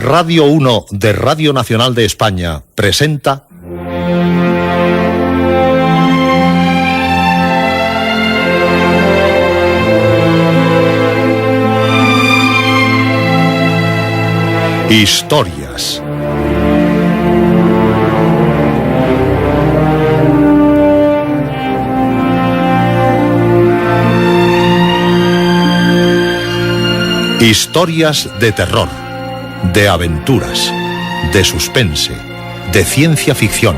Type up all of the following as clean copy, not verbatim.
Radio 1 de Radio Nacional de España presenta Historias. Historias de terror, de aventuras, de suspense, de ciencia ficción.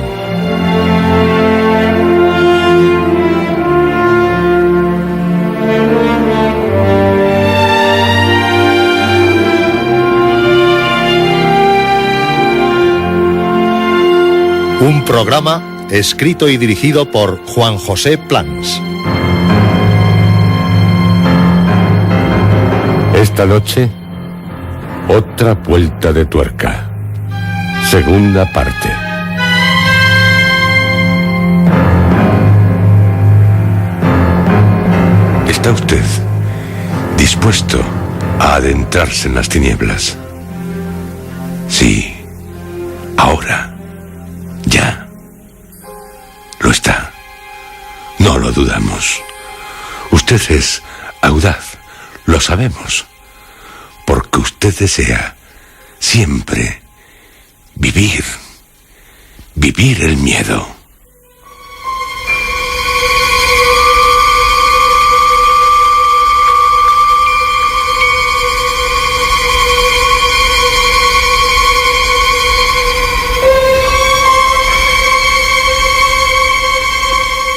Un programa escrito y dirigido por Juan José Plans. Esta noche, otra vuelta de tuerca. Segunda parte. ¿Está usted dispuesto a adentrarse en las tinieblas? Sí, ahora, ya. Lo está. No lo dudamos. Usted es audaz, lo sabemos. Porque usted desea siempre vivir el miedo.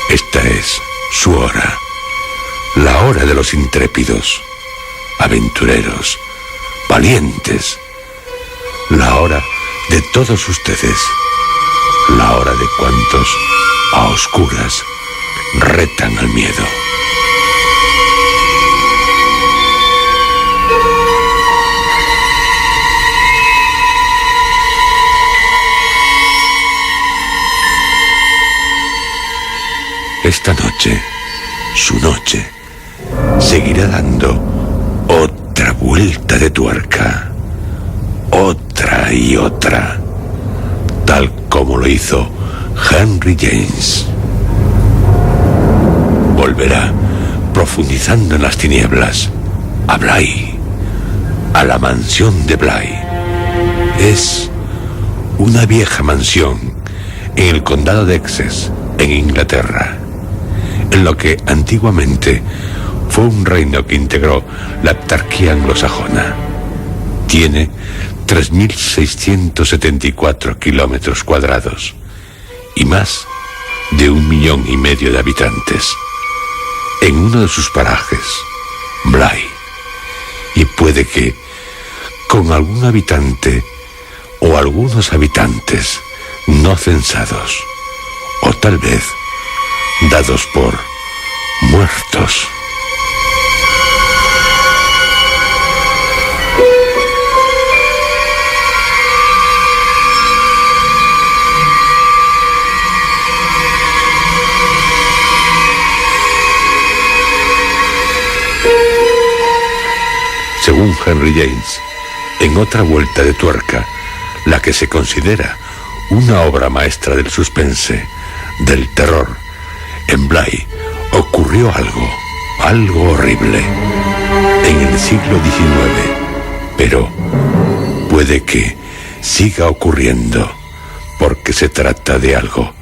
Esta es su hora, la hora de los intrépidos, aventureros, valientes, la hora de todos ustedes, la hora de cuantos a oscuras retan al miedo. Esta noche, su noche, seguirá dando otra vuelta de tuerca, otra y otra, tal como lo hizo Henry James. Volverá profundizando en las tinieblas a Bly, a la mansión de Bly. Es una vieja mansión en el condado de Essex, en Inglaterra, en lo que antiguamente fue un reino que integró la heptarquía anglosajona. Tiene 3.674 kilómetros cuadrados y más de 1,5 millones de habitantes. En uno de sus parajes, Bly, y puede que con algún habitante o algunos habitantes no censados, o tal vez dados por muertos. Según Henry James, en otra vuelta de tuerca, la que se considera una obra maestra del suspense, del terror, en Bly ocurrió algo horrible, en el siglo XIX, pero puede que siga ocurriendo porque se trata de algo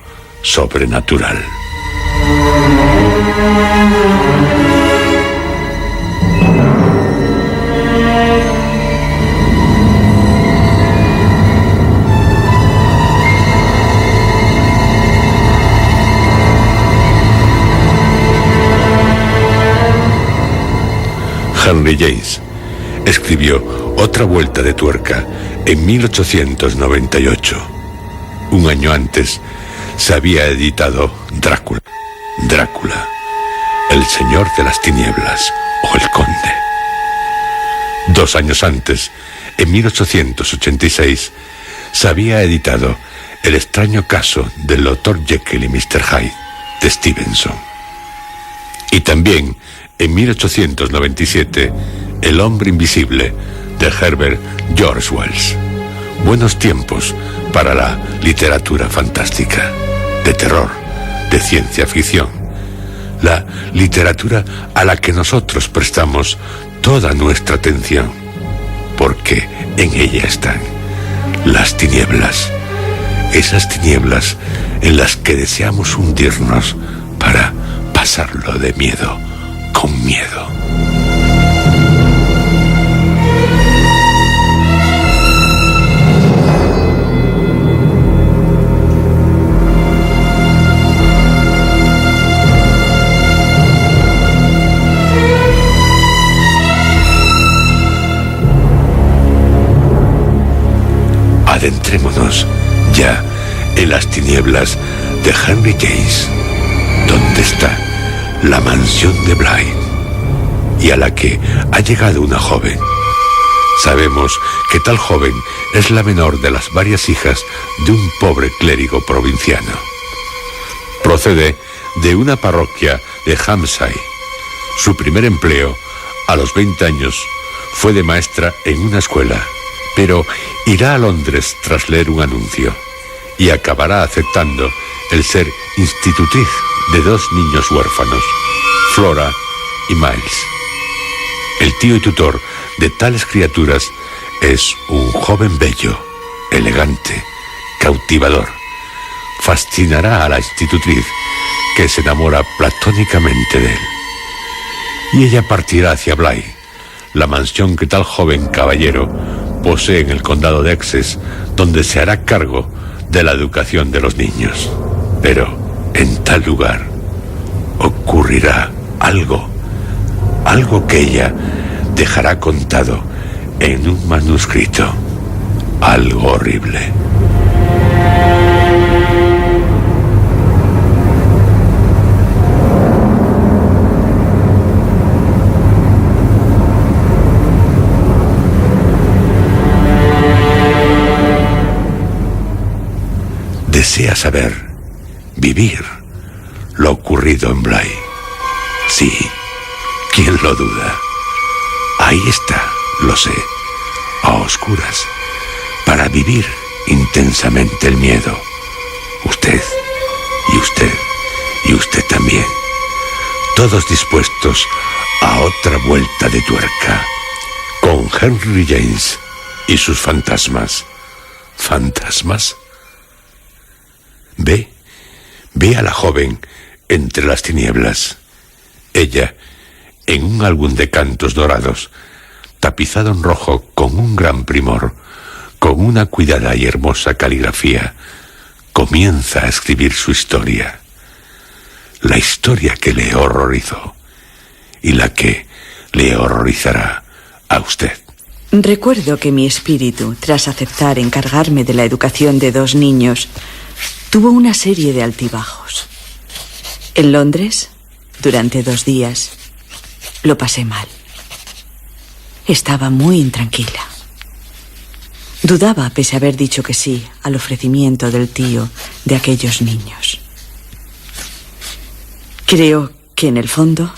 sobrenatural. Henry James escribió otra vuelta de tuerca en 1898. Un año antes se había editado Drácula, el señor de las tinieblas o el conde. 2 años antes, en 1886, se había editado El extraño caso del Dr. Jekyll y Mr. Hyde de Stevenson. Y también en 1897, El hombre invisible, de Herbert George Wells. buenos tiempos para la literatura fantástica, de terror, de ciencia ficción. La literatura a la que nosotros prestamos toda nuestra atención, porque en ella están las tinieblas, esas tinieblas en las que deseamos hundirnos para pasarlo de miedo con miedo. Adentrémonos ya en las tinieblas de Henry James, donde está la mansión de Bly, y a la que ha llegado una joven. Sabemos que tal joven es la menor de las varias hijas de un pobre clérigo provinciano. Procede de una parroquia de Hampshire. Su primer empleo, a los 20 años, fue de maestra en una escuela, pero irá a Londres tras leer un anuncio y acabará aceptando el ser institutriz de 2 niños huérfanos, Flora y Miles. El tío y tutor de tales criaturas es un joven bello, elegante, cautivador. Fascinará a la institutriz, que se enamora platónicamente de él. Y ella partirá hacia Bly, la mansión que tal joven caballero posee en el condado de Essex, donde se hará cargo de la educación de los niños. Pero en tal lugar ocurrirá algo que ella dejará contado en un manuscrito, algo horrible. Desea saber, vivir lo ocurrido en Bly. Sí, ¿quién lo duda? Ahí está, lo sé, a oscuras, para vivir intensamente el miedo. Usted, y usted, y usted también. Todos dispuestos a otra vuelta de tuerca, con Henry James y sus fantasmas. ¿Fantasmas? Ve a la joven entre las tinieblas. Ella, en un álbum de cantos dorados, tapizado en rojo con un gran primor, con una cuidada y hermosa caligrafía, comienza a escribir su historia. La historia que le horrorizó y la que le horrorizará a usted. Recuerdo que mi espíritu, tras aceptar encargarme de la educación de 2 niños, tuvo una serie de altibajos. En Londres, durante 2 días, lo pasé mal. Estaba muy intranquila. Dudaba, pese a haber dicho que sí al ofrecimiento del tío de aquellos niños. Creo que en el fondo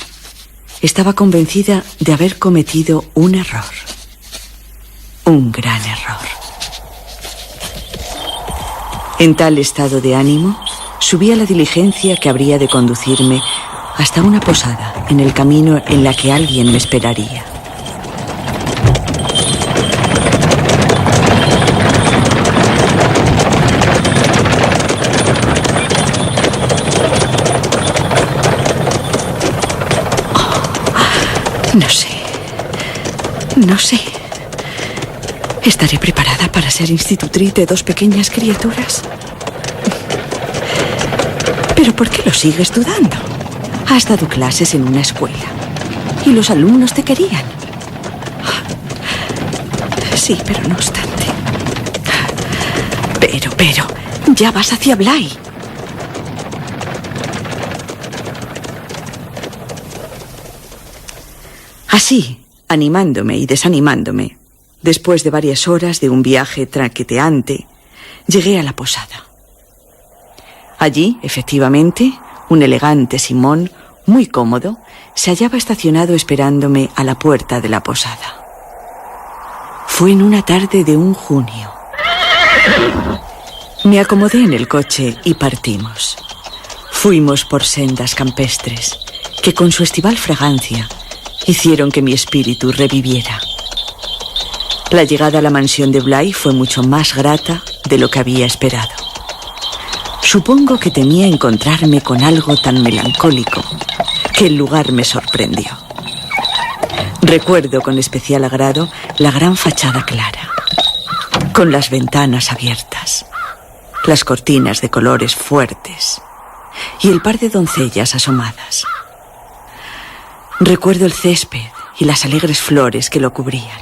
estaba convencida de haber cometido un error. Un gran error. En tal estado de ánimo, subí a la diligencia que habría de conducirme hasta una posada en el camino en la que alguien me esperaría. No sé. ¿Estaré preparada para ser institutriz de 2 pequeñas criaturas? ¿Pero por qué lo sigues dudando? Has dado clases en una escuela y los alumnos te querían. Sí, pero no obstante. Pero, ya vas hacia Bly. Así, animándome y desanimándome, después de varias horas de un viaje traqueteante, llegué a la posada. Allí, efectivamente, un elegante Simón, muy cómodo, se hallaba estacionado esperándome a la puerta de la posada. Fue en una tarde de un junio, Me acomodé en el coche y partimos. Fuimos por sendas campestres que con su estival fragancia hicieron que mi espíritu reviviera. La llegada a la mansión de Bly fue mucho más grata de lo que había esperado. Supongo que temía encontrarme con algo tan melancólico que el lugar me sorprendió. Recuerdo con especial agrado la gran fachada clara, con las ventanas abiertas, las cortinas de colores fuertes y el par de doncellas asomadas. Recuerdo el césped y las alegres flores que lo cubrían,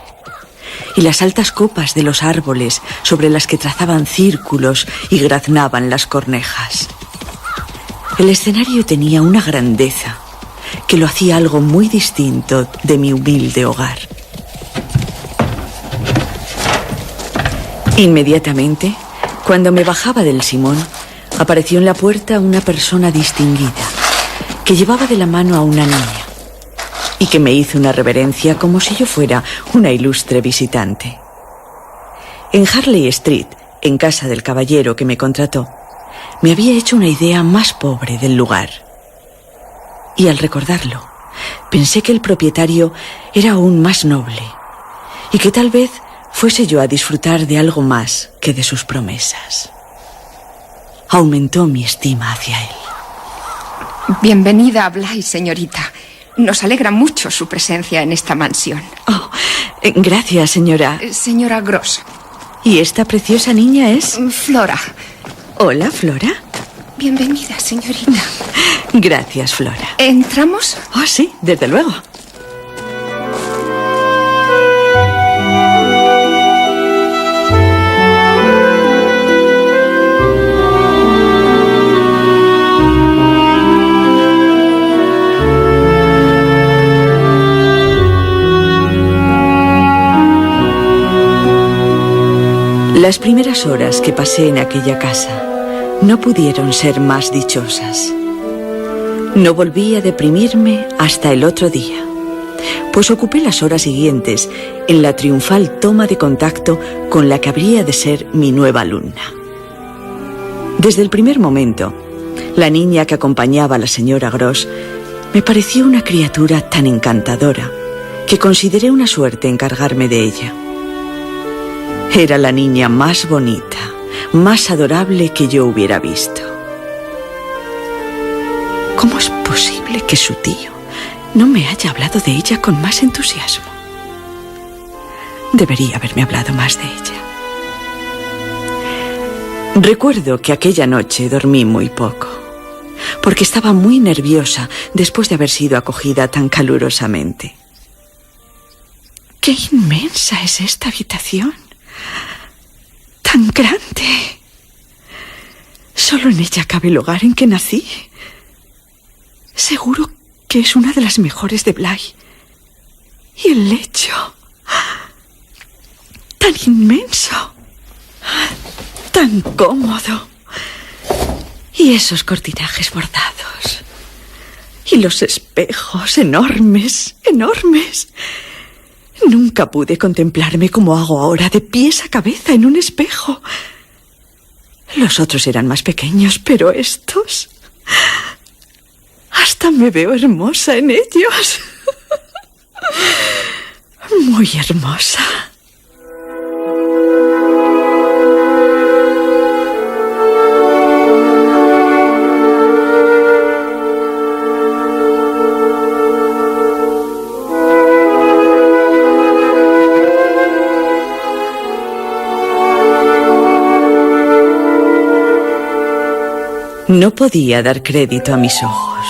y las altas copas de los árboles sobre las que trazaban círculos y graznaban las cornejas. El escenario tenía una grandeza que lo hacía algo muy distinto de mi humilde hogar. Inmediatamente, cuando me bajaba del Simón, apareció en la puerta una persona distinguida que llevaba de la mano a una niña y que me hizo una reverencia como si yo fuera una ilustre visitante. En Harley Street, en casa del caballero que me contrató, me había hecho una idea más pobre del lugar. Y al recordarlo, pensé que el propietario era aún más noble y que tal vez fuese yo a disfrutar de algo más que de sus promesas. Aumentó mi estima hacia él. Bienvenida a Bly, señorita. Nos alegra mucho su presencia en esta mansión. Oh, gracias, señora. Señora Gross. ¿Y esta preciosa niña es? Flora. Hola, Flora. Bienvenida, señorita. Gracias, Flora. ¿Entramos? Oh, sí, desde luego. Las primeras horas que pasé en aquella casa no pudieron ser más dichosas. No volví a deprimirme hasta el otro día, pues ocupé las horas siguientes en la triunfal toma de contacto con la que habría de ser mi nueva alumna. Desde el primer momento, la niña que acompañaba a la señora Gross me pareció una criatura tan encantadora que consideré una suerte encargarme de ella. Era la niña más bonita, más adorable que yo hubiera visto. ¿Cómo es posible que su tío no me haya hablado de ella con más entusiasmo? Debería haberme hablado más de ella. Recuerdo que aquella noche dormí muy poco, porque estaba muy nerviosa después de haber sido acogida tan calurosamente. ¡Qué inmensa es esta habitación! ¡Tan grande! Solo en ella cabe el hogar en que nací. Seguro que es una de las mejores de Bly. Y el lecho, tan inmenso, tan cómodo. Y esos cortinajes bordados. Y los espejos enormes, enormes. Nunca pude contemplarme como hago ahora, de pies a cabeza en un espejo. Los otros eran más pequeños, pero estos... hasta me veo hermosa en ellos. Muy hermosa. No podía dar crédito a mis ojos.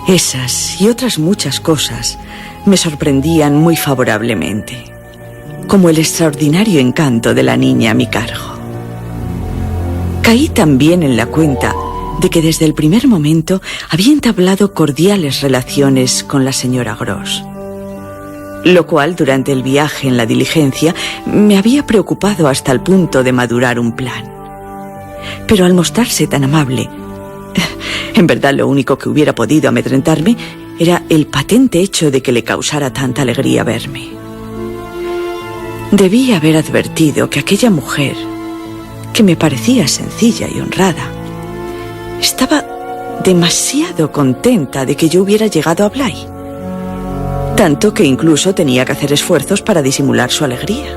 Esas y otras muchas cosas me sorprendían muy favorablemente, como el extraordinario encanto de la niña a mi cargo. Caí también en la cuenta de que desde el primer momento había entablado cordiales relaciones con la señora Gross, lo cual durante el viaje en la diligencia me había preocupado hasta el punto de madurar un plan. Pero al mostrarse tan amable, en verdad lo único que hubiera podido amedrentarme era el patente hecho de que le causara tanta alegría verme. Debí haber advertido que aquella mujer que me parecía sencilla y honrada, estaba demasiado contenta de que yo hubiera llegado a Bly, tanto que incluso tenía que hacer esfuerzos para disimular su alegría.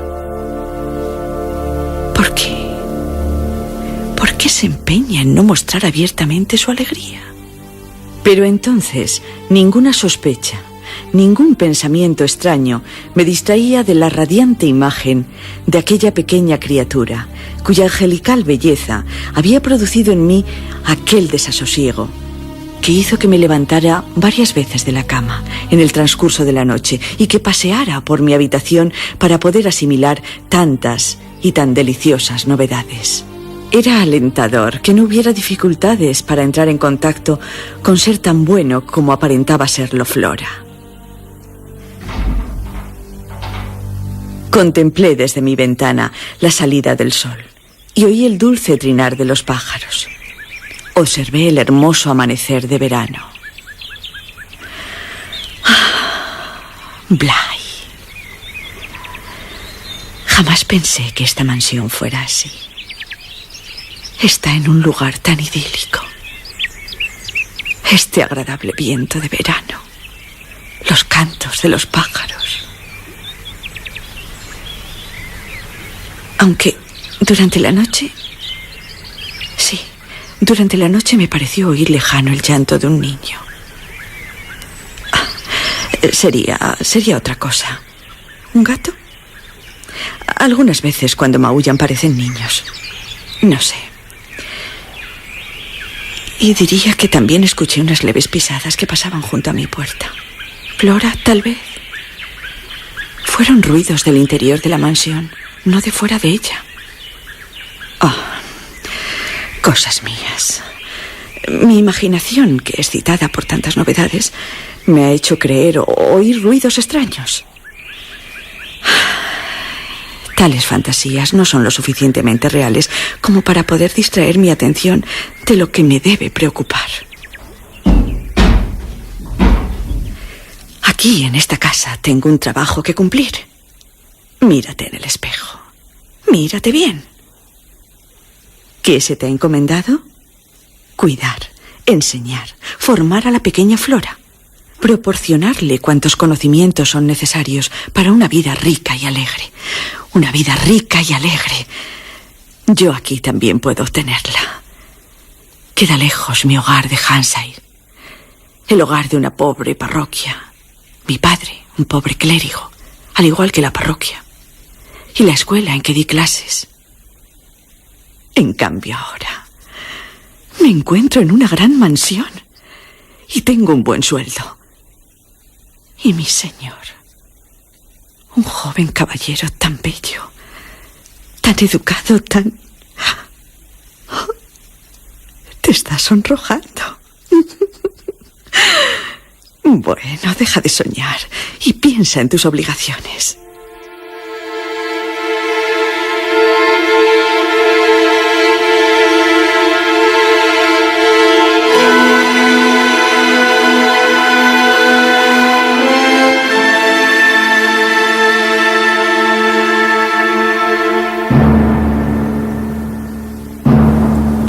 ¿Por qué? ¿Por qué se empeña en no mostrar abiertamente su alegría? Pero entonces ninguna sospecha, ningún pensamiento extraño me distraía de la radiante imagen de aquella pequeña criatura cuya angelical belleza había producido en mí aquel desasosiego que hizo que me levantara varias veces de la cama en el transcurso de la noche y que paseara por mi habitación para poder asimilar tantas y tan deliciosas novedades. Era alentador que no hubiera dificultades para entrar en contacto con ser tan bueno como aparentaba serlo Flora. Contemplé desde mi ventana la salida del sol y oí el dulce trinar de los pájaros. Observé el hermoso amanecer de verano. Bly. Jamás pensé que esta mansión fuera así. Está en un lugar tan idílico. Este agradable viento de verano, los cantos de los pájaros. Aunque durante la noche... Sí, durante la noche me pareció oír lejano el llanto de un niño. Sería otra cosa. ¿Un gato? Algunas veces cuando maullan parecen niños. No sé. Y diría que también escuché unas leves pisadas que pasaban junto a mi puerta. Flora, tal vez. Fueron ruidos del interior de la mansión, no de fuera de ella. Oh, cosas mías. Mi imaginación, que excitada por tantas novedades, me ha hecho creer o oír ruidos extraños. Tales fantasías no son lo suficientemente reales como para poder distraer mi atención de lo que me debe preocupar. Aquí, en esta casa, tengo un trabajo que cumplir. Mírate en el espejo. Mírate bien. ¿Qué se te ha encomendado? Cuidar, enseñar, formar a la pequeña Flora. Proporcionarle cuantos conocimientos son necesarios para una vida rica y alegre. Una vida rica y alegre. Yo aquí también puedo obtenerla. Queda lejos mi hogar de Hampshire, el hogar de una pobre parroquia. Mi padre, un pobre clérigo, al igual que la parroquia. Y la escuela en que di clases. En cambio ahora, me encuentro en una gran mansión y tengo un buen sueldo. Y mi señor, un joven caballero tan bello, tan educado, tan... Te estás sonrojando. Bueno, deja de soñar y piensa en tus obligaciones.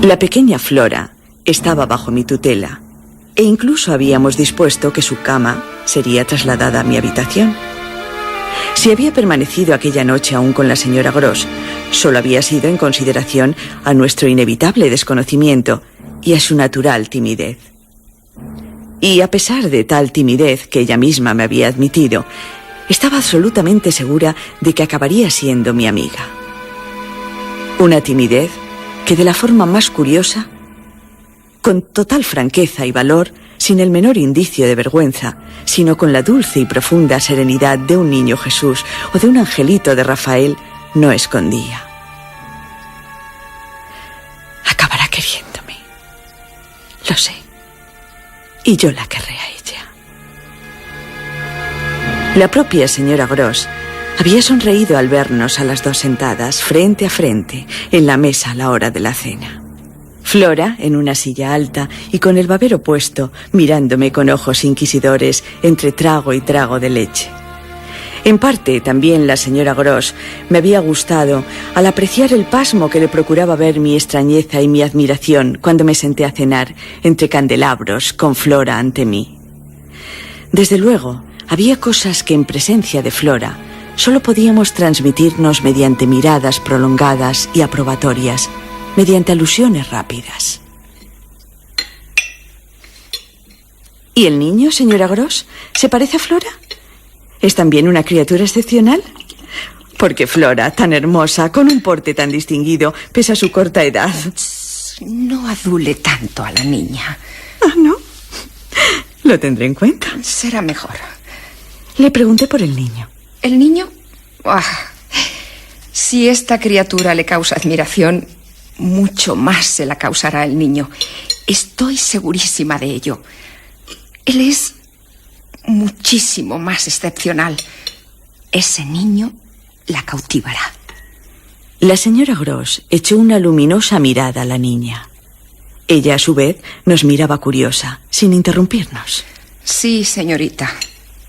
La pequeña Flora estaba bajo mi tutela e incluso habíamos dispuesto que su cama sería trasladada a mi habitación. Si había permanecido aquella noche aún con la señora Gross, solo había sido en consideración a nuestro inevitable desconocimiento y a su natural timidez. Y a pesar de tal timidez que ella misma me había admitido, estaba absolutamente segura de que acabaría siendo mi amiga. Una timidez que de la forma más curiosa, con total franqueza y valor, sin el menor indicio de vergüenza, sino con la dulce y profunda serenidad de un niño Jesús o de un angelito de Rafael, no escondía. Acabará queriéndome. Lo sé. Y yo la querré a ella. La propia señora Gross había sonreído al vernos a las dos sentadas, frente a frente, en la mesa a la hora de la cena. Flora, en una silla alta y con el babero puesto, mirándome con ojos inquisidores entre trago y trago de leche. En parte, también la señora Gross me había gustado al apreciar el pasmo que le procuraba ver mi extrañeza y mi admiración cuando me senté a cenar entre candelabros con Flora ante mí. Desde luego, había cosas que en presencia de Flora solo podíamos transmitirnos mediante miradas prolongadas y aprobatorias, mediante alusiones rápidas. ¿Y el niño, señora Gross, se parece a Flora? ¿Es también una criatura excepcional? Porque Flora, tan hermosa, con un porte tan distinguido, pese a su corta edad. No adule tanto a la niña. Ah, ¿no? Lo tendré en cuenta. Será mejor. Le pregunté por el niño. ¿El niño? Si esta criatura le causa admiración, mucho más se la causará el niño. Estoy segurísima de ello. Él es muchísimo más excepcional. Ese niño la cautivará. La señora Gross echó una luminosa mirada a la niña. Ella, a su vez, nos miraba curiosa, sin interrumpirnos. Sí, señorita.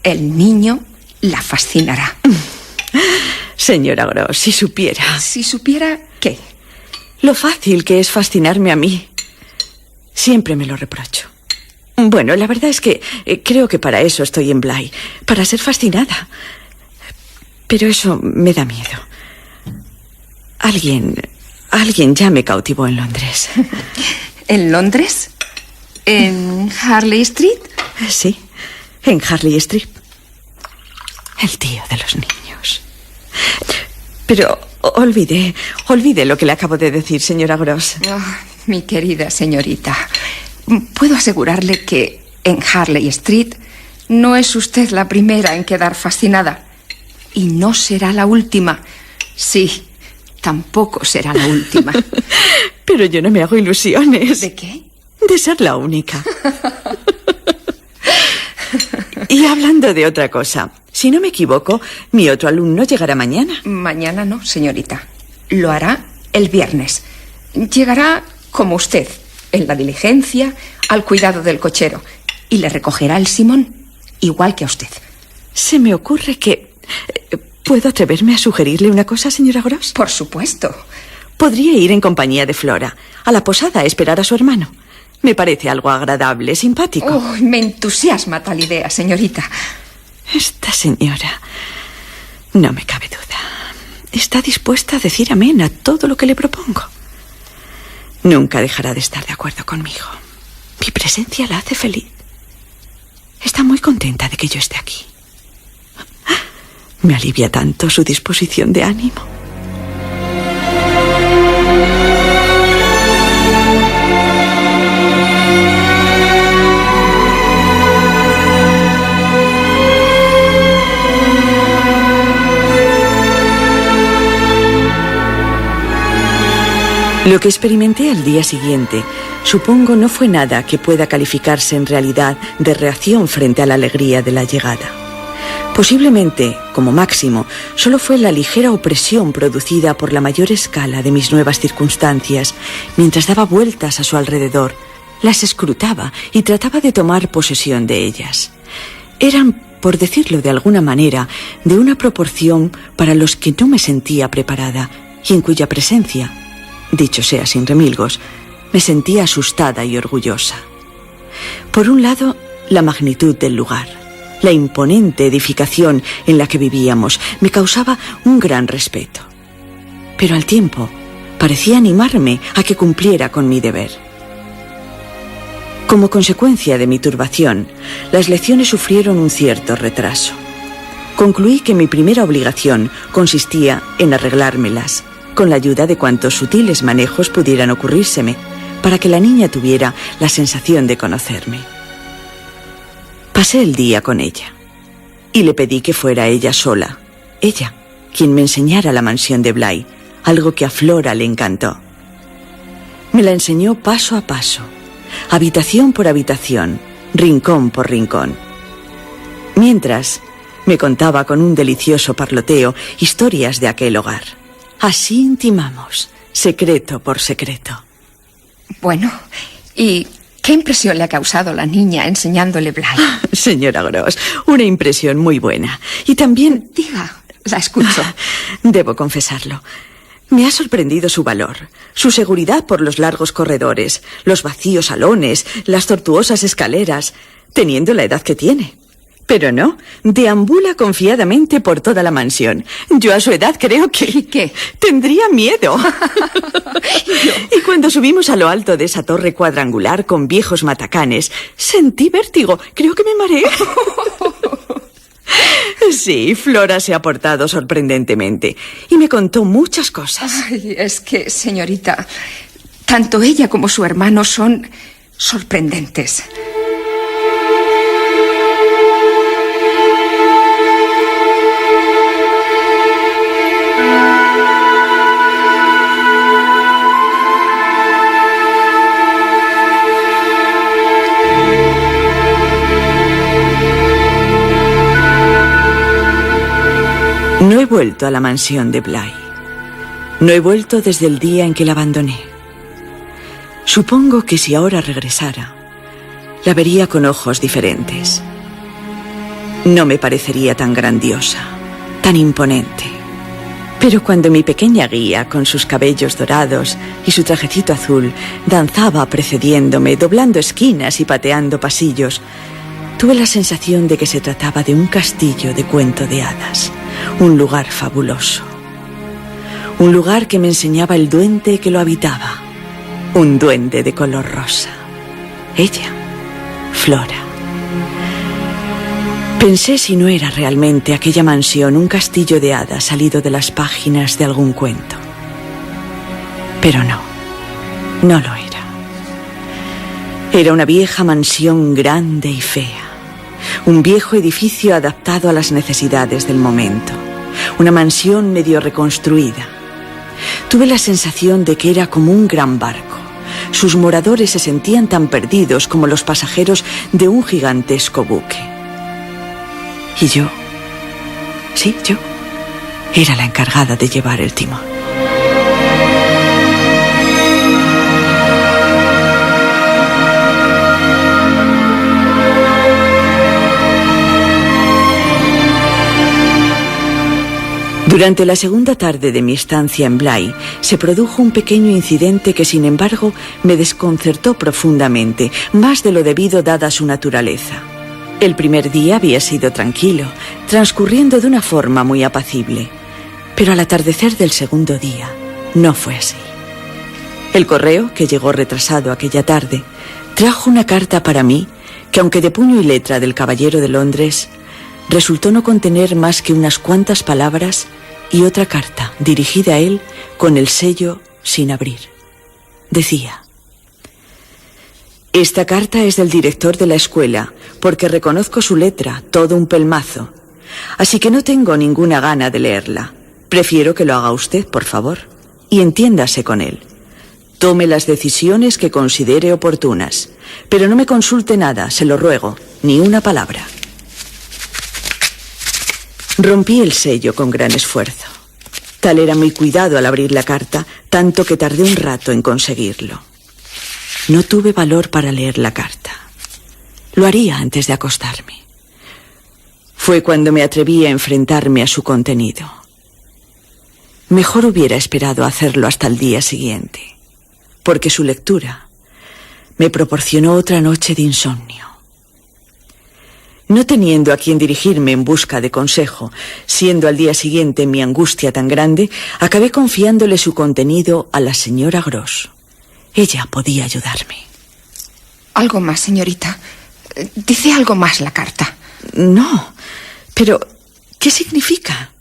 El niño la fascinará. Señora Gross, si supiera... ¿Si supiera qué? Lo fácil que es fascinarme a mí. Siempre me lo reprocho. Bueno, la verdad es que creo que para eso estoy en Bly, para ser fascinada. Pero eso me da miedo. Alguien ya me cautivó en Londres. ¿En Londres? ¿En Harley Street? Sí, en Harley Street. El tío de los niños. Pero olvide lo que le acabo de decir, señora Gross. Mi querida señorita, puedo asegurarle que en Harley Street no es usted la primera en quedar fascinada. Y no será la última. Sí, tampoco será la última. Pero yo no me hago ilusiones. ¿De qué? De ser la única. Y hablando de otra cosa, si no me equivoco, mi otro alumno llegará mañana. Mañana no, señorita. Lo hará el viernes. Llegará como usted, en la diligencia, al cuidado del cochero. Y le recogerá el Simón, igual que a usted. Se me ocurre que... ¿Puedo atreverme a sugerirle una cosa, señora Gross? Por supuesto. Podría ir en compañía de Flora a la posada a esperar a su hermano. Me parece algo agradable, simpático. Me entusiasma tal idea, señorita. Esta señora, no me cabe duda, está dispuesta a decir amén a todo lo que le propongo. Nunca dejará de estar de acuerdo conmigo. Mi presencia la hace feliz. Está muy contenta de que yo esté aquí. Me alivia tanto su disposición de ánimo. Lo que experimenté al día siguiente, supongo, no fue nada que pueda calificarse en realidad de reacción frente a la alegría de la llegada. Posiblemente, como máximo, solo fue la ligera opresión producida por la mayor escala de mis nuevas circunstancias, mientras daba vueltas a su alrededor, las escrutaba y trataba de tomar posesión de ellas. Eran, por decirlo de alguna manera, de una proporción para los que no me sentía preparada y en cuya presencia, dicho sea sin remilgos, me sentía asustada y orgullosa. Por un lado, la magnitud del lugar. La imponente edificación en la que vivíamos me causaba un gran respeto. Pero al tiempo parecía animarme a que cumpliera con mi deber. Como consecuencia de mi turbación, las lecciones sufrieron un cierto retraso. Concluí que mi primera obligación consistía en arreglármelas, con la ayuda de cuantos sutiles manejos pudieran ocurrírseme, para que la niña tuviera la sensación de conocerme. Pasé el día con ella y le pedí que fuera ella sola, ella, quien me enseñara la mansión de Bly, algo que a Flora le encantó. Me la enseñó paso a paso, habitación por habitación, rincón por rincón. Mientras, me contaba con un delicioso parloteo historias de aquel hogar. Así intimamos, secreto por secreto. Bueno, ¿y ¿Qué impresión le ha causado la niña enseñándole Bly? Señora Gross, una impresión muy buena. Y también... Diga, la escucho. Debo confesarlo. Me ha sorprendido su valor, su seguridad por los largos corredores, los vacíos salones, las tortuosas escaleras, teniendo la edad que tiene. Pero no, deambula confiadamente por toda la mansión. Yo a su edad creo que... ¿Y qué? Tendría miedo. Y cuando subimos a lo alto de esa torre cuadrangular con viejos matacanes, sentí vértigo. Creo que me mareé. Sí, Flora se ha portado sorprendentemente y me contó muchas cosas. Ay, es que, señorita, tanto ella como su hermano son sorprendentes. No he vuelto a la mansión de Bly. No he vuelto desde el día en que la abandoné. Supongo que si ahora regresara, la vería con ojos diferentes. No me parecería tan grandiosa, tan imponente. Pero cuando mi pequeña guía, con sus cabellos dorados y su trajecito azul, danzaba precediéndome, doblando esquinas y pateando pasillos, tuve la sensación de que se trataba de un castillo de cuento de hadas. Un lugar fabuloso. Un lugar que me enseñaba el duende que lo habitaba. Un duende de color rosa. Ella, Flora. Pensé si no era realmente aquella mansión un castillo de hadas salido de las páginas de algún cuento. Pero no, no lo era. Era una vieja mansión grande y fea. Un viejo edificio adaptado a las necesidades del momento. Una mansión medio reconstruida. Tuve la sensación de que era como un gran barco. Sus moradores se sentían tan perdidos como los pasajeros de un gigantesco buque. Y yo, sí, yo, era la encargada de llevar el timón. Durante la segunda tarde de mi estancia en Bly, se produjo un pequeño incidente que, sin embargo, me desconcertó profundamente, más de lo debido dada su naturaleza. El primer día había sido tranquilo, transcurriendo de una forma muy apacible. Pero al atardecer del segundo día, no fue así. El correo, que llegó retrasado aquella tarde, trajo una carta para mí que, aunque de puño y letra del Caballero de Londres, resultó no contener más que unas cuantas palabras y otra carta dirigida a él con el sello sin abrir. Decía: esta carta es del director de la escuela, porque reconozco su letra, todo un pelmazo. Así que no tengo ninguna gana de leerla. Prefiero que lo haga usted, por favor, y entiéndase con él. Tome las decisiones que considere oportunas, pero no me consulte nada, se lo ruego, ni una palabra. Rompí el sello con gran esfuerzo. Tal era mi cuidado al abrir la carta, tanto que tardé un rato en conseguirlo. No tuve valor para leer la carta. Lo haría antes de acostarme. Fue cuando me atreví a enfrentarme a su contenido. Mejor hubiera esperado hacerlo hasta el día siguiente, porque su lectura me proporcionó otra noche de insomnio. No teniendo a quien dirigirme en busca de consejo, siendo al día siguiente mi angustia tan grande, acabé confiándole su contenido a la señora Gross. Ella podía ayudarme. Algo más, señorita. Dice algo más la carta. No, pero ¿qué significa?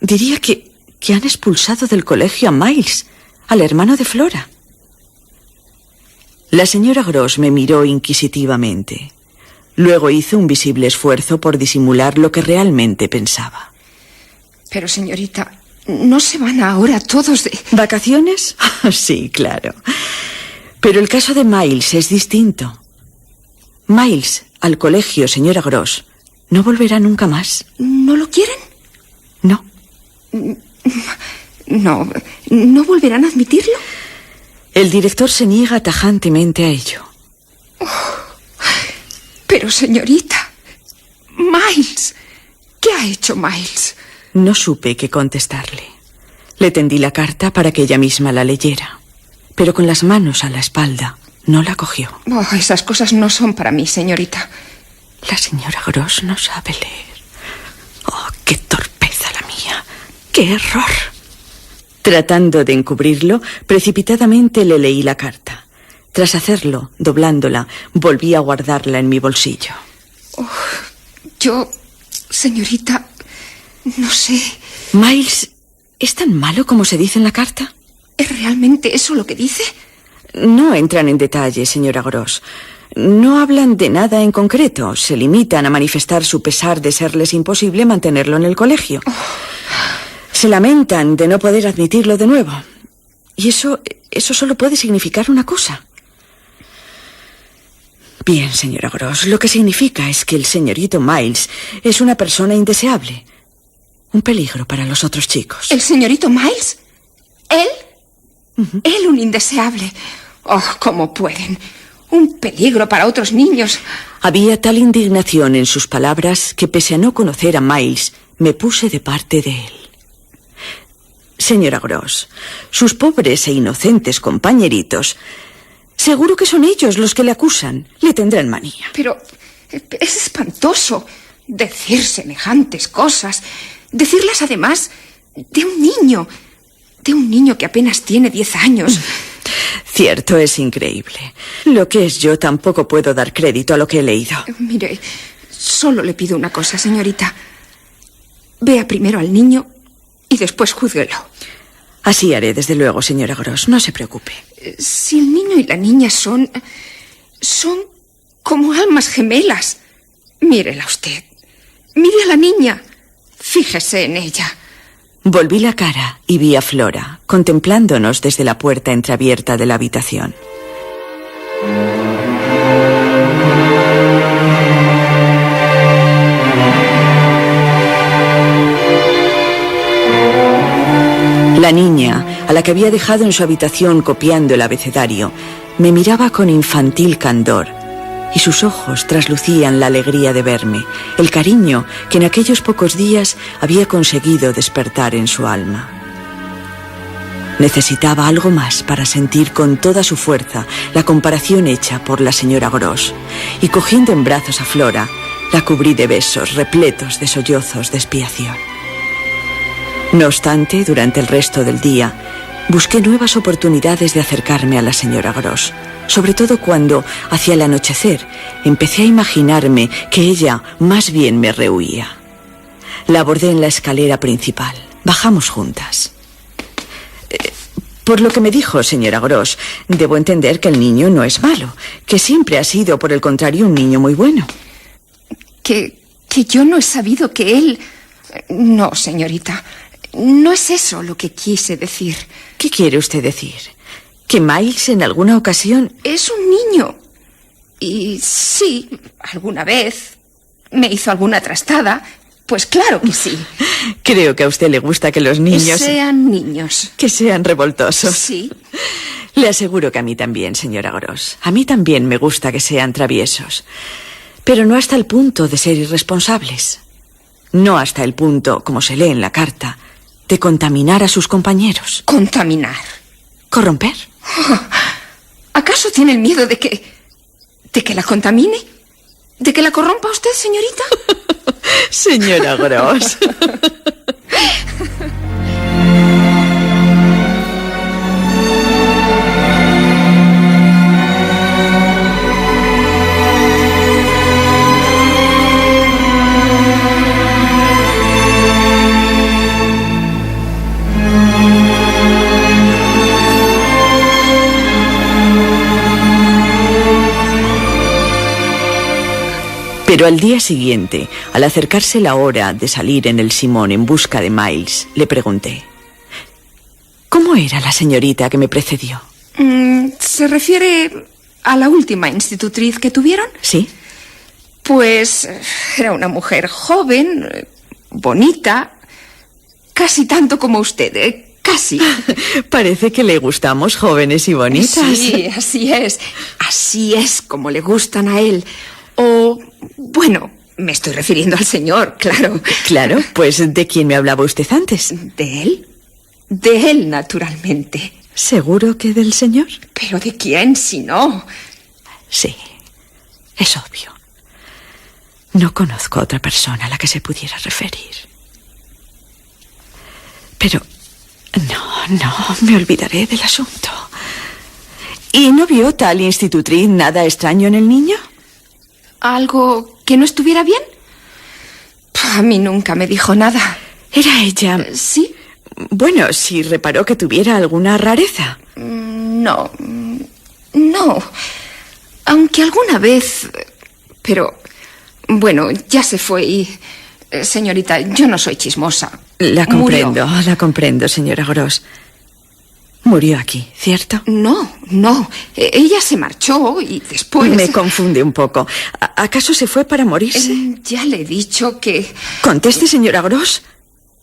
Diría que han expulsado del colegio a Miles, al hermano de Flora. La señora Gross me miró inquisitivamente. Luego hizo un visible esfuerzo por disimular lo que realmente pensaba. Pero, señorita, ¿no se van ahora todos de...? ¿Vacaciones? Sí, claro. Pero el caso de Miles es distinto. Miles, al colegio, señora Gross, no volverá nunca más. ¿No lo quieren? No. ¿No volverán a admitirlo? El director se niega tajantemente a ello. Pero, señorita, Miles, ¿qué ha hecho Miles? No supe qué contestarle. Le tendí la carta para que ella misma la leyera, pero con las manos a la espalda no la cogió. Esas cosas no son para mí, señorita. La señora Gross no sabe leer. Oh, qué torpeza la mía. ¡Qué error! Tratando de encubrirlo, precipitadamente le leí la carta. Tras hacerlo, doblándola, volví a guardarla en mi bolsillo. Yo, señorita, no sé. Miles, ¿es tan malo como se dice en la carta? ¿Es realmente eso lo que dice? No entran en detalle, señora Gross. No hablan de nada en concreto. Se limitan a manifestar su pesar de serles imposible mantenerlo en el colegio. Se lamentan de no poder admitirlo de nuevo. Y eso solo puede significar una cosa. Bien, señora Gross, lo que significa es que el señorito Miles es una persona indeseable. Un peligro para los otros chicos. ¿El señorito Miles? ¿Él? Él, un indeseable. ¿Cómo pueden? Un peligro para otros niños. Había tal indignación en sus palabras que, pese a no conocer a Miles, me puse de parte de él. Señora Gross, sus pobres e inocentes compañeritos, seguro que son ellos los que le acusan. Le tendrán manía. Pero es espantoso decir semejantes cosas. Decirlas además de un niño. De un niño que apenas tiene 10 años. Cierto, es increíble. Lo que es yo, tampoco puedo dar crédito a lo que he leído. Mire, solo le pido una cosa, señorita. Vea primero al niño y después júzguelo. Así haré, desde luego, señora Gross. No se preocupe. Si el niño y la niña son como almas gemelas. Mírela usted. Mire a la niña. Fíjese en ella. Volví la cara y vi a Flora, contemplándonos desde la puerta entreabierta de la habitación. La niña, a la que había dejado en su habitación copiando el abecedario, me miraba con infantil candor, y sus ojos traslucían la alegría de verme, el cariño que en aquellos pocos días había conseguido despertar en su alma. Necesitaba algo más para sentir con toda su fuerza la comparación hecha por la señora Gross, y cogiendo en brazos a Flora, la cubrí de besos repletos de sollozos de expiación. No obstante, durante el resto del día, busqué nuevas oportunidades de acercarme a la señora Gross, sobre todo cuando, hacia el anochecer, empecé a imaginarme que ella más bien me rehuía. La abordé en la escalera principal. Bajamos juntas. Por lo que me dijo, señora Gross, debo entender que el niño no es malo, que siempre ha sido, por el contrario, un niño muy bueno. Que yo no he sabido que él... No, señorita, no es eso lo que quise decir. ¿Qué quiere usted decir? ¿Que Miles en alguna ocasión...? Es un niño. Y sí, alguna vez me hizo alguna trastada. Pues claro que sí. Creo que a usted le gusta que los niños... sean niños. Que sean revoltosos. Sí. Le aseguro que a mí también, señora Gross. A mí también me gusta que sean traviesos. Pero no hasta el punto de ser irresponsables. No hasta el punto, como se lee en la carta, de contaminar a sus compañeros. ¿Contaminar? ¿Corromper? ¿Acaso tiene el miedo de que la contamine? ¿De que la corrompa usted, señorita? Señora Gross. Pero al día siguiente, al acercarse la hora de salir en el Simón en busca de Miles, le pregunté: ¿cómo era la señorita que me precedió? ¿Se refiere a la última institutriz que tuvieron? Sí. Pues era una mujer joven, bonita, casi tanto como usted. Casi. Parece que le gustamos jóvenes y bonitas. Sí, así es. Así es como le gustan a él. O, bueno, me estoy refiriendo al señor, claro. Claro, pues ¿de quién me hablaba usted antes? ¿De él? De él, naturalmente. ¿Seguro que del señor? ¿Pero de quién, si no? Sí, es obvio. No conozco a otra persona a la que se pudiera referir. Pero no, me olvidaré del asunto. ¿Y no vio tal institutriz nada extraño en el niño? ¿Algo que no estuviera bien? A mí nunca me dijo nada. ¿Era ella? ¿Sí? Bueno, si reparó que tuviera alguna rareza. No. Aunque alguna vez... Pero, bueno, ya se fue y... Señorita, yo no soy chismosa. La comprendo, señora Gross. Murió aquí, ¿cierto? No. Ella se marchó y después... Me confunde un poco. ¿Acaso se fue para morirse? Ya le he dicho que... Conteste, señora Gross.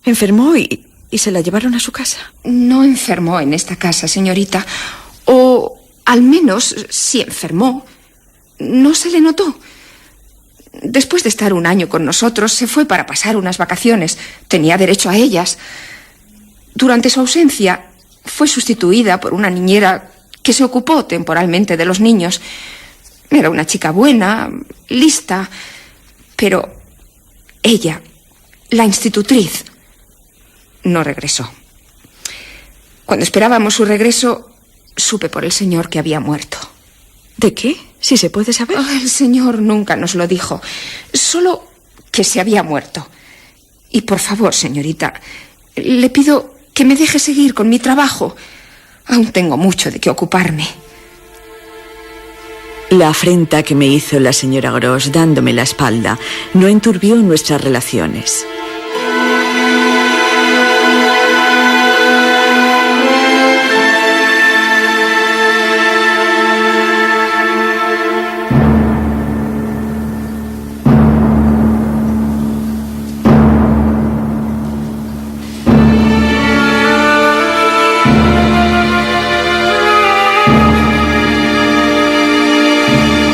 ¿Enfermó y se la llevaron a su casa? No enfermó en esta casa, señorita. O al menos, si enfermó, no se le notó. Después de estar un año con nosotros, se fue para pasar unas vacaciones. Tenía derecho a ellas. Durante su ausencia, fue sustituida por una niñera que se ocupó temporalmente de los niños. Era una chica buena, lista, pero ella, la institutriz, no regresó. Cuando esperábamos su regreso, supe por el señor que había muerto. ¿De qué? Si se puede saber. El señor nunca nos lo dijo. Solo que se había muerto. Y por favor, señorita, le pido que me deje seguir con mi trabajo. Aún tengo mucho de qué ocuparme. La afrenta que me hizo la señora Gross dándome la espalda no enturbió nuestras relaciones.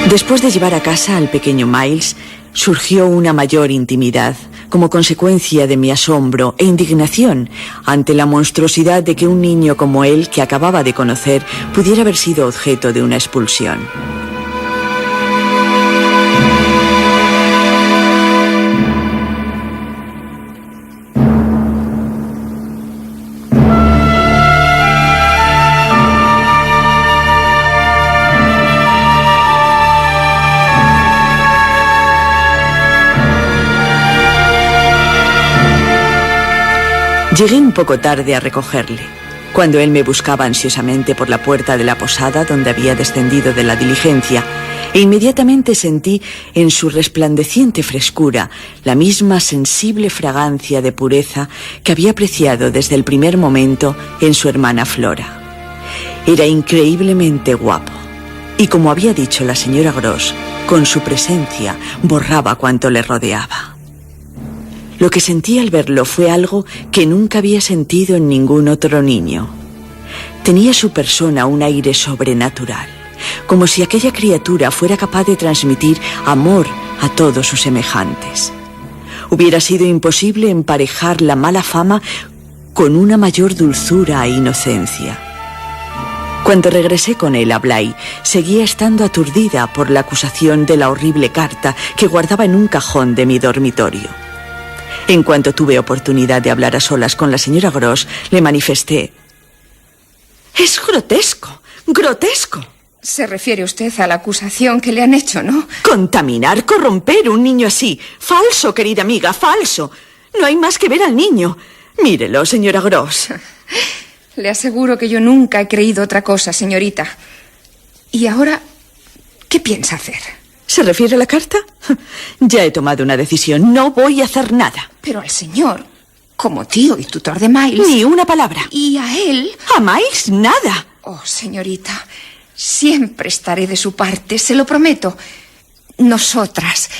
Después de llevar a casa al pequeño Miles, surgió una mayor intimidad, como consecuencia de mi asombro e indignación ante la monstruosidad de que un niño como él, que acababa de conocer, pudiera haber sido objeto de una expulsión. Llegué un poco tarde a recogerle, cuando él me buscaba ansiosamente por la puerta de la posada donde había descendido de la diligencia, e inmediatamente sentí en su resplandeciente frescura la misma sensible fragancia de pureza que había apreciado desde el primer momento en su hermana Flora. Era increíblemente guapo, y como había dicho la señora Gross, con su presencia borraba cuanto le rodeaba. Lo que sentí al verlo fue algo que nunca había sentido en ningún otro niño. Tenía su persona un aire sobrenatural, como si aquella criatura fuera capaz de transmitir amor a todos sus semejantes. Hubiera sido imposible emparejar la mala fama con una mayor dulzura e inocencia. Cuando regresé con él a Bly, seguía estando aturdida por la acusación de la horrible carta que guardaba en un cajón de mi dormitorio. En cuanto tuve oportunidad de hablar a solas con la señora Gross, le manifesté: «Es grotesco, grotesco». Se refiere usted a la acusación que le han hecho, ¿no? Contaminar, corromper un niño así. Falso, querida amiga, falso. No hay más que ver al niño. Mírelo, señora Gross. Le aseguro que yo nunca he creído otra cosa, señorita. ¿Y ahora qué piensa hacer? ¿Se refiere a la carta? Ya he tomado una decisión. No voy a hacer nada. Pero al señor, como tío y tutor de Miles... Ni una palabra. ¿Y a él? A Miles, nada. Oh, señorita, siempre estaré de su parte, se lo prometo. Nosotras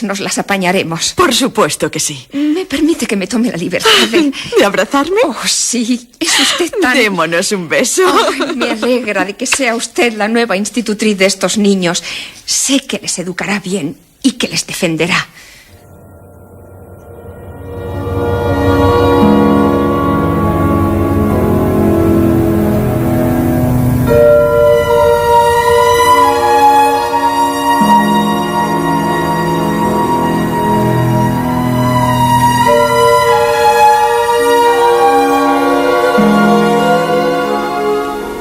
nos las apañaremos. Por supuesto que sí. ¿Me permite que me tome la libertad ¿De abrazarme? Oh, sí, es usted tan... Démonos un beso. Ay, me alegra de que sea usted la nueva institutriz de estos niños. Sé que les educará bien y que les defenderá.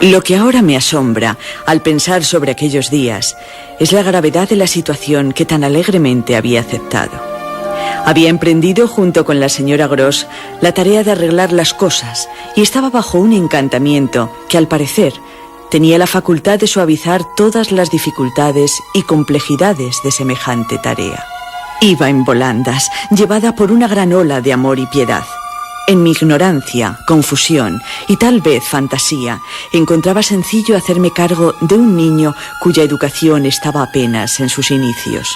Lo que ahora me asombra al pensar sobre aquellos días es la gravedad de la situación que tan alegremente había aceptado. Había emprendido junto con la señora Gross la tarea de arreglar las cosas y estaba bajo un encantamiento que, al parecer, tenía la facultad de suavizar todas las dificultades y complejidades de semejante tarea. Iba en volandas, llevada por una gran ola de amor y piedad. En mi ignorancia, confusión y tal vez fantasía, encontraba sencillo hacerme cargo de un niño cuya educación estaba apenas en sus inicios.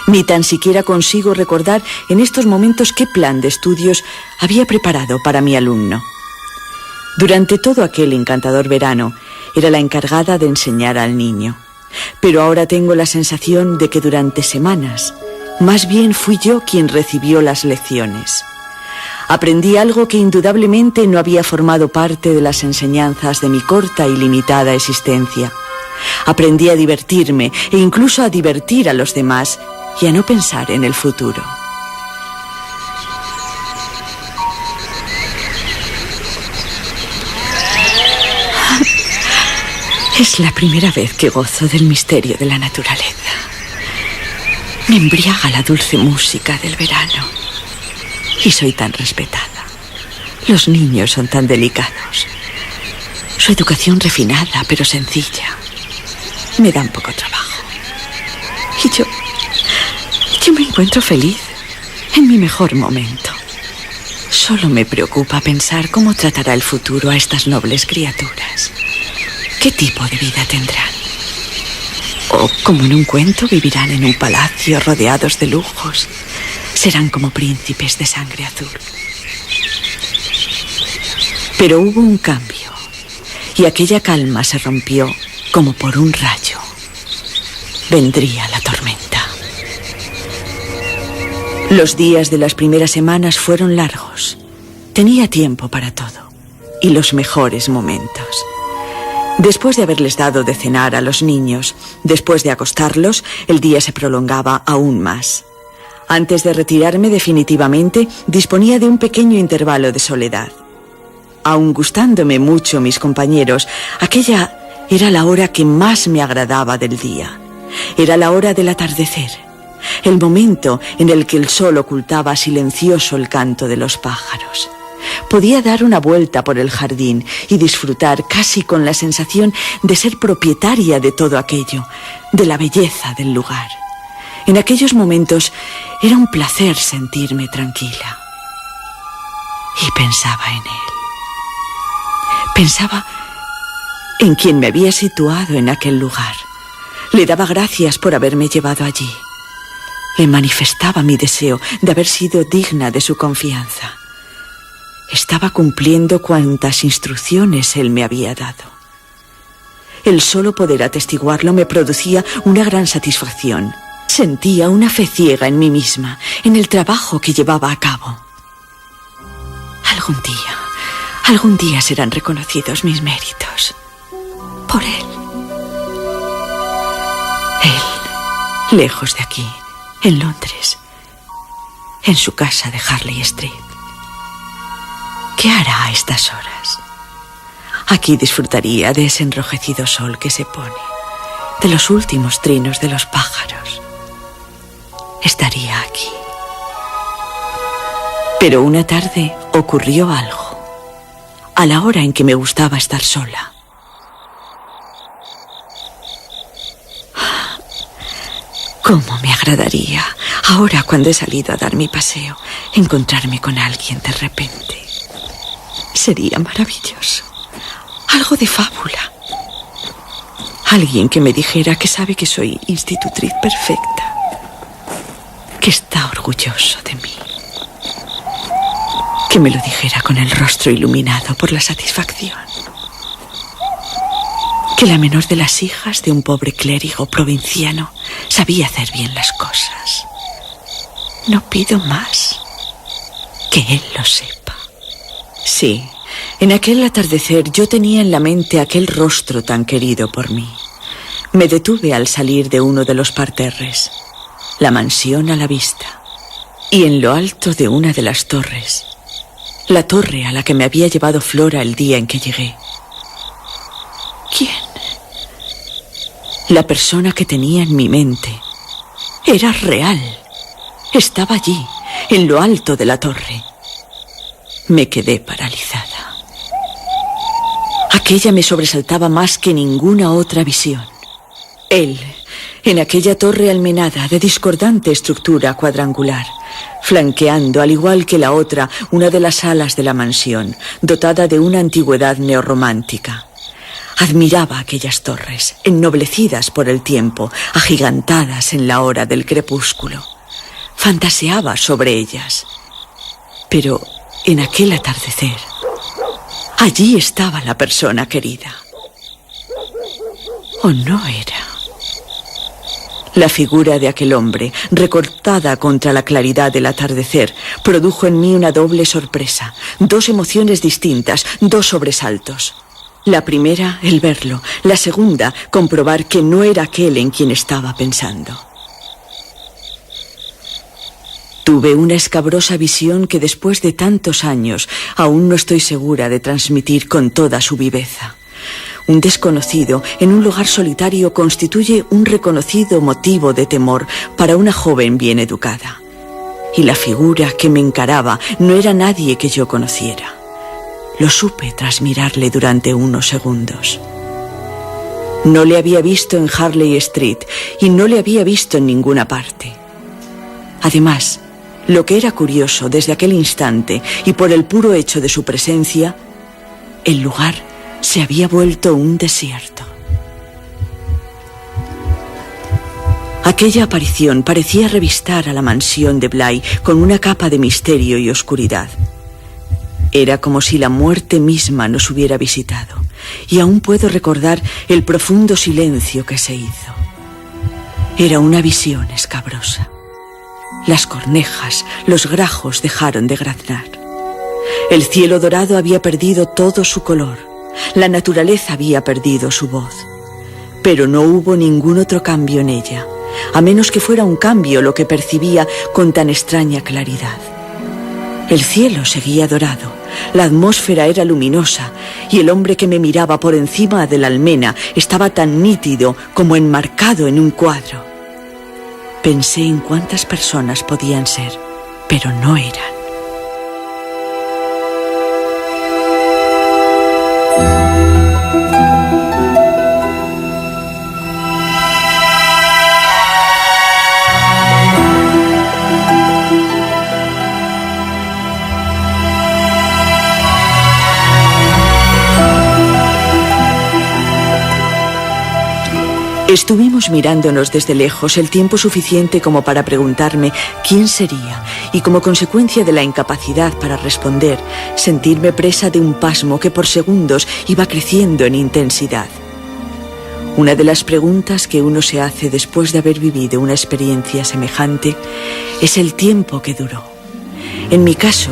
Ni tan siquiera consigo recordar en estos momentos qué plan de estudios había preparado para mi alumno. Durante todo aquel encantador verano, era la encargada de enseñar al niño. Pero ahora tengo la sensación de que durante semanas, más bien fui yo quien recibió las lecciones. Aprendí algo que indudablemente no había formado parte de las enseñanzas de mi corta y limitada existencia. Aprendí a divertirme e incluso a divertir a los demás y a no pensar en el futuro. Es la primera vez que gozo del misterio de la naturaleza. Me embriaga la dulce música del verano. Y soy tan respetada. Los niños son tan delicados. Su educación refinada, pero sencilla, me da un poco trabajo. Y yo me encuentro feliz, en mi mejor momento. Solo me preocupa pensar cómo tratará el futuro a estas nobles criaturas. ¿Qué tipo de vida tendrán? O, como en un cuento, vivirán en un palacio rodeados de lujos. Serán como príncipes de sangre azul. Pero hubo un cambio, y aquella calma se rompió como por un rayo. Vendría la tormenta. Los días de las primeras semanas fueron largos. Tenía tiempo para todo, y los mejores momentos. Después de haberles dado de cenar a los niños, después de acostarlos, el día se prolongaba aún más. Antes de retirarme definitivamente, disponía de un pequeño intervalo de soledad. Aun gustándome mucho mis compañeros, aquella era la hora que más me agradaba del día. Era la hora del atardecer, el momento en el que el sol ocultaba silencioso el canto de los pájaros. Podía dar una vuelta por el jardín y disfrutar casi con la sensación de ser propietaria de todo aquello, de la belleza del lugar. En aquellos momentos era un placer sentirme tranquila. Y pensaba en él. Pensaba en quien me había situado en aquel lugar. Le daba gracias por haberme llevado allí. Le manifestaba mi deseo de haber sido digna de su confianza. Estaba cumpliendo cuantas instrucciones él me había dado. El solo poder atestiguarlo me producía una gran satisfacción. Sentía una fe ciega en mí misma, en el trabajo que llevaba a cabo. Algún día serán reconocidos mis méritos. Por él. Él, lejos de aquí, en Londres, en su casa de Harley Street. ¿Qué hará a estas horas? Aquí disfrutaría de ese enrojecido sol que se pone, de los últimos trinos de los pájaros. Estaría aquí. Pero una tarde ocurrió algo, a la hora en que me gustaba estar sola. ¿Cómo me agradaría, ahora cuando he salido a dar mi paseo, encontrarme con alguien de repente? Sería maravilloso. Algo de fábula. Alguien que me dijera que sabe que soy institutriz perfecta, que está orgulloso de mí. Que me lo dijera con el rostro iluminado por la satisfacción. Que la menor de las hijas de un pobre clérigo provinciano sabía hacer bien las cosas. No pido más. Que él lo sepa. Sí, en aquel atardecer yo tenía en la mente aquel rostro tan querido por mí. Me detuve al salir de uno de los parterres. La mansión a la vista. Y en lo alto de una de las torres, la torre a la que me había llevado Flora el día en que llegué. ¿Quién? La persona que tenía en mi mente era real. Estaba allí, en lo alto de la torre. Me quedé paralizada. Aquella me sobresaltaba más que ninguna otra visión. Él, en aquella torre almenada de discordante estructura cuadrangular, flanqueando, al igual que la otra, una de las alas de la mansión, dotada de una antigüedad neorromántica. Admiraba aquellas torres, ennoblecidas por el tiempo, agigantadas en la hora del crepúsculo. Fantaseaba sobre ellas. Pero en aquel atardecer, allí estaba la persona querida. ¿O no era? La figura de aquel hombre, recortada contra la claridad del atardecer, produjo en mí una doble sorpresa, dos emociones distintas, dos sobresaltos. La primera, el verlo; la segunda, comprobar que no era aquel en quien estaba pensando. Tuve una escabrosa visión que después de tantos años aún no estoy segura de transmitir con toda su viveza. Un desconocido en un lugar solitario constituye un reconocido motivo de temor para una joven bien educada. Y la figura que me encaraba no era nadie que yo conociera. Lo supe tras mirarle durante unos segundos. No le había visto en Harley Street y no le había visto en ninguna parte. Además, lo que era curioso desde aquel instante y por el puro hecho de su presencia, el lugar se había vuelto un desierto. Aquella aparición parecía revistar a la mansión de Bly con una capa de misterio y oscuridad. Era como si la muerte misma nos hubiera visitado, y aún puedo recordar el profundo silencio que se hizo. Era una visión escabrosa. Las cornejas, los grajos dejaron de graznar. El cielo dorado había perdido todo su color. La naturaleza había perdido su voz. Pero no hubo ningún otro cambio en ella, a menos que fuera un cambio lo que percibía con tan extraña claridad. El cielo seguía dorado, la atmósfera era luminosa y el hombre que me miraba por encima de la almena estaba tan nítido como enmarcado en un cuadro. Pensé en cuántas personas podían ser, pero no eran. Estuvimos mirándonos desde lejos el tiempo suficiente como para preguntarme quién sería y, como consecuencia de la incapacidad para responder, sentirme presa de un pasmo que por segundos iba creciendo en intensidad. Una de las preguntas que uno se hace después de haber vivido una experiencia semejante es el tiempo que duró. En mi caso,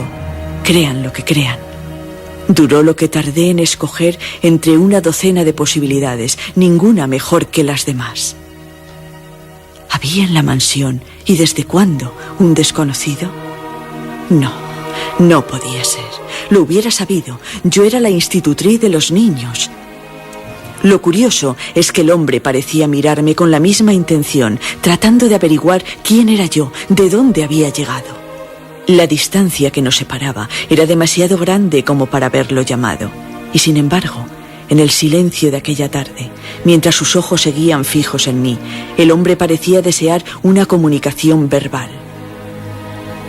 crean lo que crean, duró lo que tardé en escoger entre una docena de posibilidades, ninguna mejor que las demás. ¿Había en la mansión, y desde cuándo, un desconocido? No, no podía ser. Lo hubiera sabido. Yo era la institutriz de los niños. Lo curioso es que el hombre parecía mirarme con la misma intención, tratando de averiguar quién era yo, de dónde había llegado. La distancia que nos separaba era demasiado grande como para haberlo llamado. Y sin embargo, en el silencio de aquella tarde, mientras sus ojos seguían fijos en mí, el hombre parecía desear una comunicación verbal.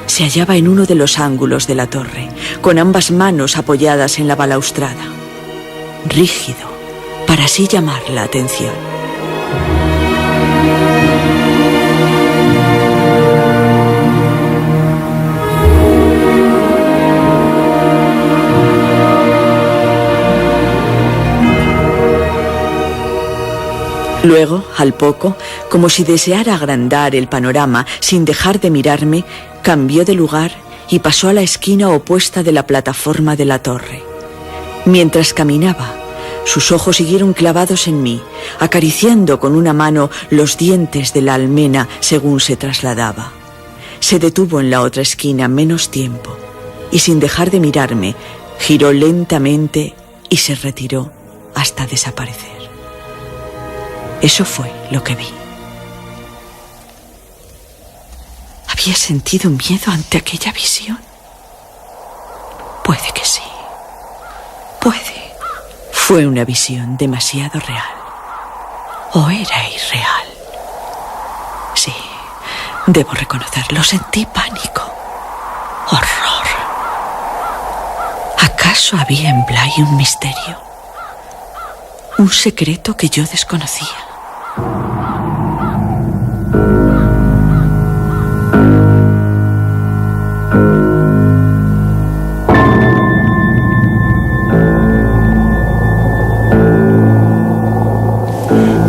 Se hallaba en uno de los ángulos de la torre, con ambas manos apoyadas en la balaustrada. Rígido, para así llamar la atención. Luego, al poco, como si deseara agrandar el panorama sin dejar de mirarme, cambió de lugar y pasó a la esquina opuesta de la plataforma de la torre. Mientras caminaba, sus ojos siguieron clavados en mí, acariciando con una mano los dientes de la almena según se trasladaba. Se detuvo en la otra esquina menos tiempo y, sin dejar de mirarme, giró lentamente y se retiró hasta desaparecer. Eso fue lo que vi. ¿Había sentido miedo ante aquella visión? Puede que sí. Puede. Fue una visión demasiado real. ¿O era irreal? Sí, debo reconocerlo. Sentí pánico. Horror. ¿Acaso había en Bly un misterio? Un secreto que yo desconocía.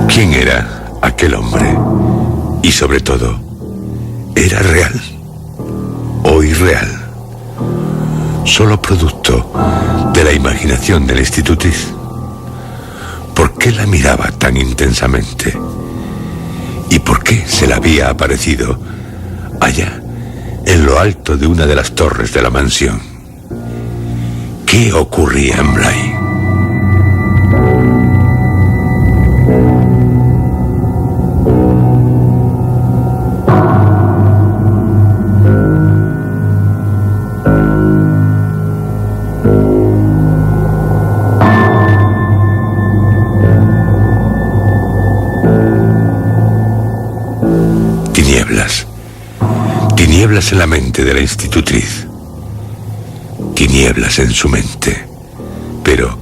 ¿Quién era aquel hombre? Y sobre todo, ¿era real o irreal? Solo producto de la imaginación de la institutriz. ¿Por qué la miraba tan intensamente? ¿Y por qué se le había aparecido allá, en lo alto de una de las torres de la mansión? ¿Qué ocurría en Bly? Tinieblas en la mente de la institutriz. Tinieblas en su mente. Pero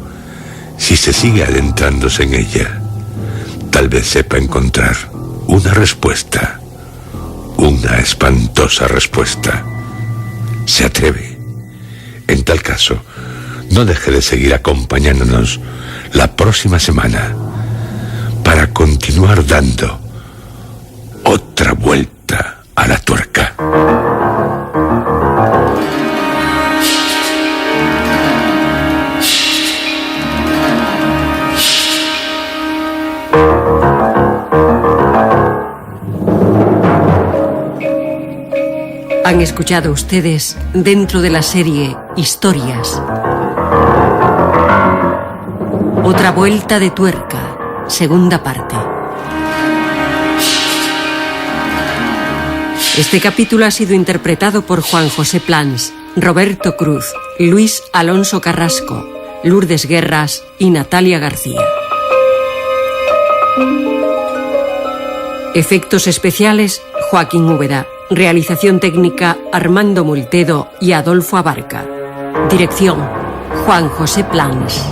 si se sigue adentrándose en ella, tal vez sepa encontrar una respuesta. Una espantosa respuesta. ¿Se atreve? En tal caso, no deje de seguir acompañándonos la próxima semana para continuar dando otra vuelta a la tuerca. Han escuchado ustedes dentro de la serie Historias. Otra vuelta de tuerca, segunda parte. Este capítulo ha sido interpretado por Juan José Plans, Roberto Cruz, Luis Alonso Carrasco, Lourdes Guerras y Natalia García. Efectos especiales, Joaquín Úbeda. Realización técnica, Armando Multedo y Adolfo Abarca. Dirección, Juan José Plans.